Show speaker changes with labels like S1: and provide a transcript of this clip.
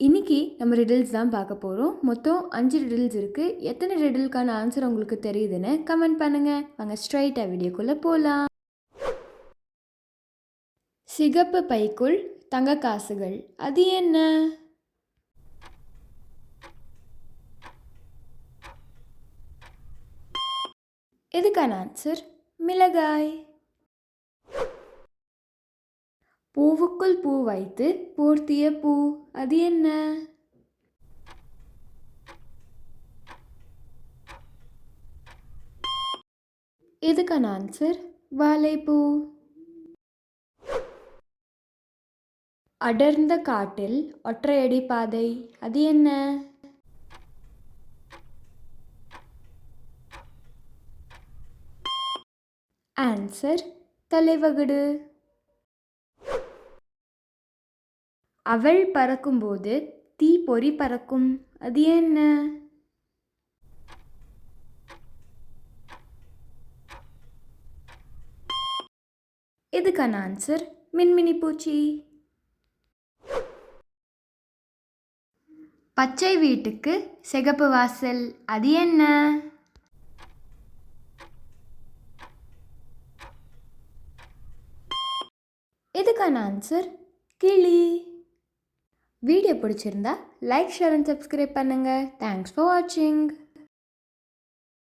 S1: இன்னைக்கு நம்ம ரிடில்ஸ் தான் பார்க்க போகிறோம். மொத்தம் 5 ரிடில்ஸ் இருக்குது. எத்தனை ரிடிலுக்கான ஆன்சர் உங்களுக்கு தெரியுதுன்னு கமெண்ட் பண்ணுங்கள். வாங்க ஸ்ட்ரைட்டாக வீடியோக்குள்ளே போகலாம். சிகப்பு பைக்குள் தங்க காசுகள், அது என்ன? இதுக்கான ஆன்சர் மிளகாய். பூவுக்குள் பூ வைத்து போர்த்திய பூ, அது என்ன? இதுக்கான ஆன்சர் வாழைப்பூ. அடர்ந்த காட்டில் ஒற்றையடி பாதை, அது என்ன? ஆன்சர் தலைவகுடு. அவள் பறக்கும்போது தீ பொறி பறக்கும், அது என்ன? இதுக்கான ஆன்சர் மின்மினி பூச்சி. பச்சை வீட்டுக்கு சிகப்பு வாசல், அது என்ன? இதுக்கான ஆன்சர் கிளி. வீடியோ பிடிச்சிருந்தா லைக், ஷேர் அண்ட் சப்ஸ்கிரைப் பண்ணுங்கள். தேங்க்ஸ் ஃபார் வாட்சிங்.